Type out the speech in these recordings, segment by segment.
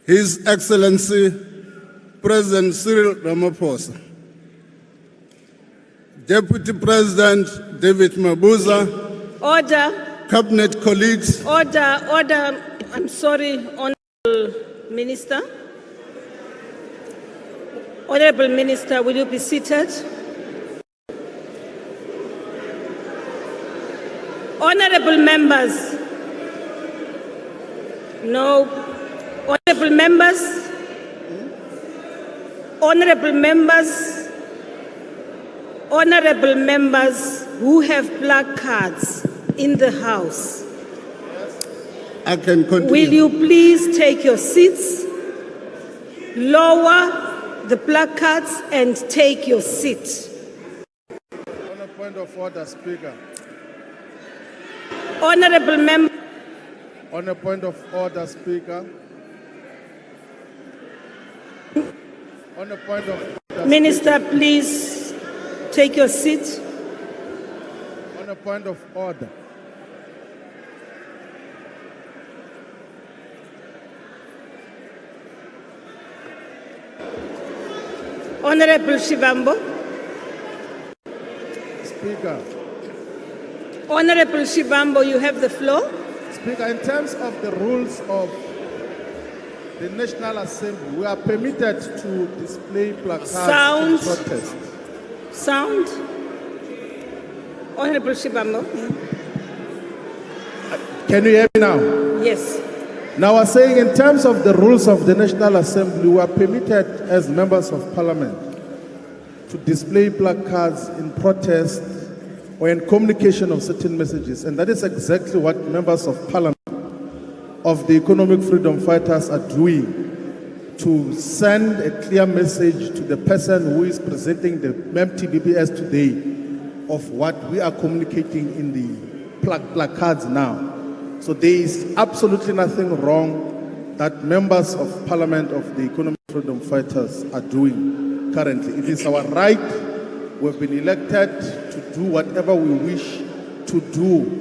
His Excellency President Cyril Ramaphosa, Deputy President David Mabuza, Order. Cabinet colleagues, Order, order. I'm sorry, Honorable Minister. Honorable Minister, will you be seated? Honorable members. No. Honorable members. Honorable members. Honorable members who have placards in the House. I can continue. Will you please take your seats, lower the placards and take your seat. On a point of order, Speaker. Honorable member. On a point of order, Speaker. On a point of order, Minister, Speaker. please take your seat. On a point of order. Honorable Shivambu. Speaker. Honorable Shivambu, you have the floor. Speaker, in terms of the rules of the National Assembly, we are permitted to display placards Sound. in protest. Sound. Honorable Shivambu. Can you hear me now? Yes. Now, I was saying in terms of the rules of the National Assembly, we are permitted as members of Parliament to display placards in protest or in communication of certain messages. And that is exactly what members of Parliament of the economic freedom fighters are doing, to send a clear message to the person who is presenting the MTBBS today of what we are communicating in the placards now. So there is absolutely nothing wrong that members of Parliament of the economic freedom fighters are doing currently. It is our right. We've been elected to do whatever we wish to do,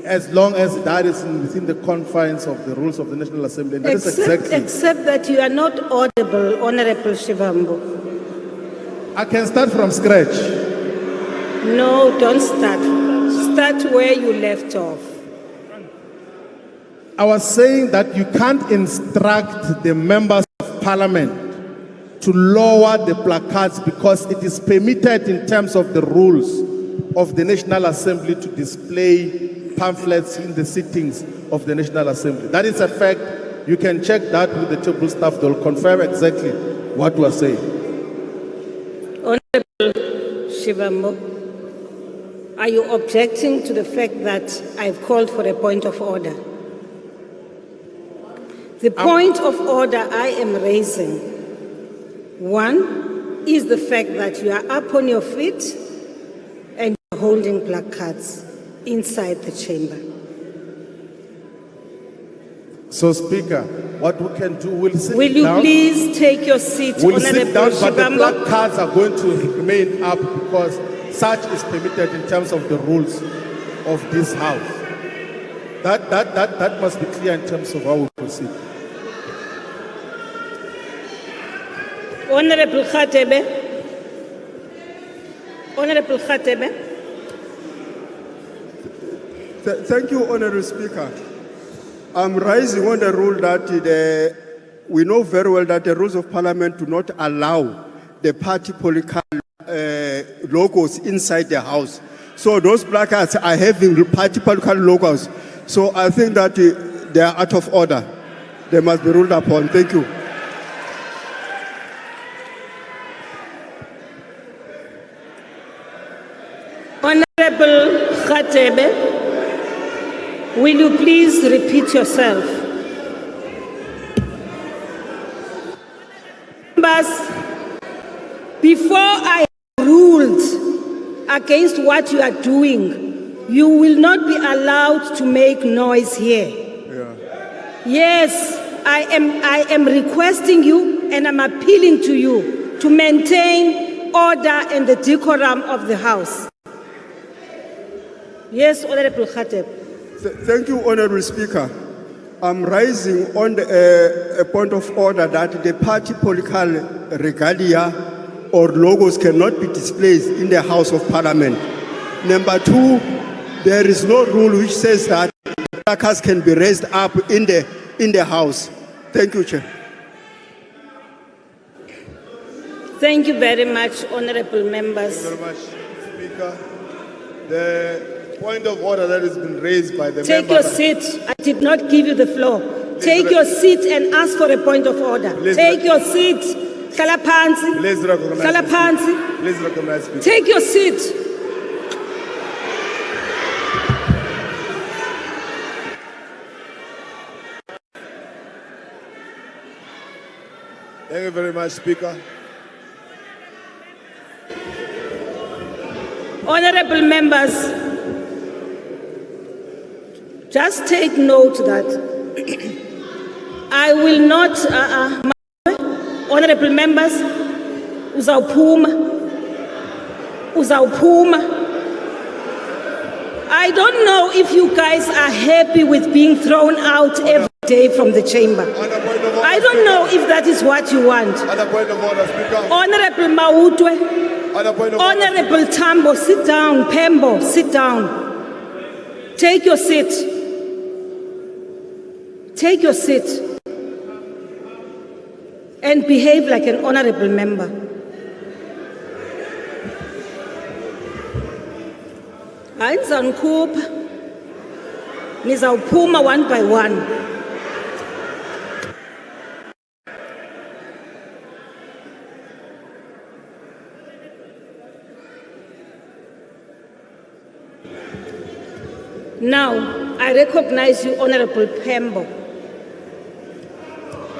as long as that is within the confines of the rules of the National Assembly. And that is exactly. Except that you are not audible, Honorable Shivambu. I can start from scratch. No, don't start. Start where you left off. I was saying that you can't instruct the members of Parliament to lower the placards because it is permitted in terms of the rules of the National Assembly to display pamphlets in the sittings of the National Assembly. That is a fact. You can check that with the table staff. They'll confirm exactly what we are saying. Honorable Shivambu, are you objecting to the fact that I've called for a point of order? The point of order I am raising, one, is the fact that you are up on your feet and you're holding placards inside the chamber. So, Speaker, what we can do, we'll sit down. Will you please take your seat, We'll sit down, but the Shivambu? placards are going to remain up because such is permitted in terms of the rules of this House. That must be clear in terms of how we proceed. Honorable Khatebe. Honorable Khatebe. Thank you, Honorable Speaker. I'm rising on the rule that we know very well that the rules of Parliament do not allow the party political logos inside the House. So those placards are having party political logos. So I think that they are out of order. They must be ruled upon. Thank you. Honorable Khatebe, will you please repeat yourself? Members, before I ruled against what you are doing, you will not be allowed to make noise here. Yes, I am requesting you and I'm appealing to you to maintain order and the decorum of the House. Yes, Honorable Khatib. Thank you, Honorable Speaker. I'm rising on a point of order that the party political regalia or logos cannot be displayed in the House of Parliament. Number two, there is no rule which says that placards can be raised up in the House. Thank you, Chair. Thank you very much, honorable members. Thank you very much, Speaker. The point of order that has been raised by the Take member. your seat. I did not give you the floor. Take your seat and ask for a point of order. Take your seat. Hlala phansi. Please recognize. Hlala the phansi. speaker. Please recognize. Speaker. Take your seat. Thank you very much, Speaker. Honorable members, just take note that I will not, honorable members, uzawuphuma. I don't know if you guys are happy with being thrown out every day from the chamber. I don't know if that is what you want. Other point of order, Speaker. Honorable Mautwe, Other point of order. Honorable Tambo, sit down. Pembo, sit down. Take your seat. Take your seat. And behave like an honorable member. Hayi nizanikhupha. Nizawuphuma one by one. Now, I recognize you, Honorable Pembo.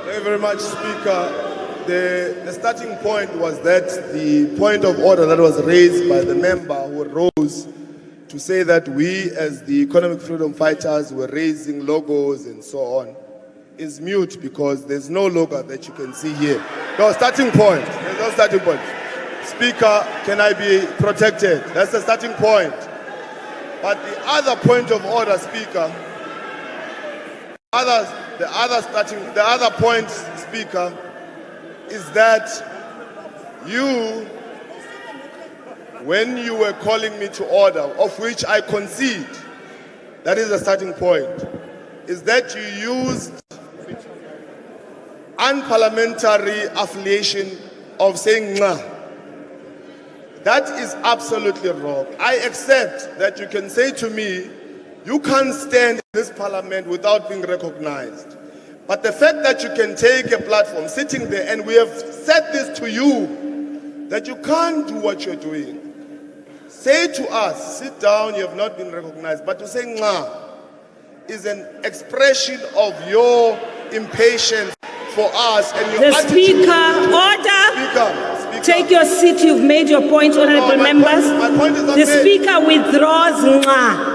Thank you very much, Speaker. The starting point was that the point of order that was raised by the member who rose to say that we as the economic freedom fighters were raising logos and so on is mute because there's no logo that you can see here. No starting point. There's no starting point. Speaker, can I be protected? That's the starting point. But the other point of order, Speaker, the other point, Speaker, is that you, when you were calling me to order, of which I concede, that is the starting point, is that you used unparliamentary affiliation of saying "Nga." That is absolutely wrong. I accept that you can say to me, you can't stand in this parliament without being recognized. But the fact that you can take a platform sitting there, and we have said this to you, that you can't do what you're doing. Say to us, sit down, you have not been recognized. But to say "Nga" is an expression of your impatience for us and your The attitude. Speaker, order. Speaker. Take your seat. You've made your point, honorable members. My point is not The made. Speaker withdraws "Nga."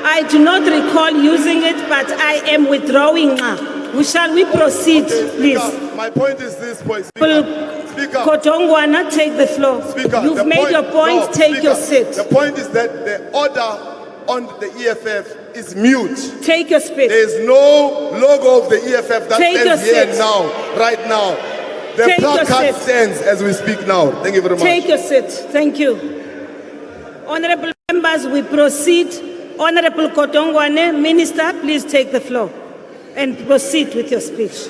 I do not recall using it, but I am withdrawing "Nga." Shall we proceed, Okay, please? Speaker, my point is this point, Speaker. Speaker, Kotongwana, take the floor. Speaker, You've the made your point, no, take your Speaker, seat. The point is that the order on the EFF is mute. Take your seat. There is no logo of the EFF that Take stands your here seat. now, right now. The Take your placard seat. stands as we speak now. Thank you very much. Take your seat. Thank you. Honorable members, we proceed. Honorable Kotongwane, Minister, please take the floor and proceed with your speech.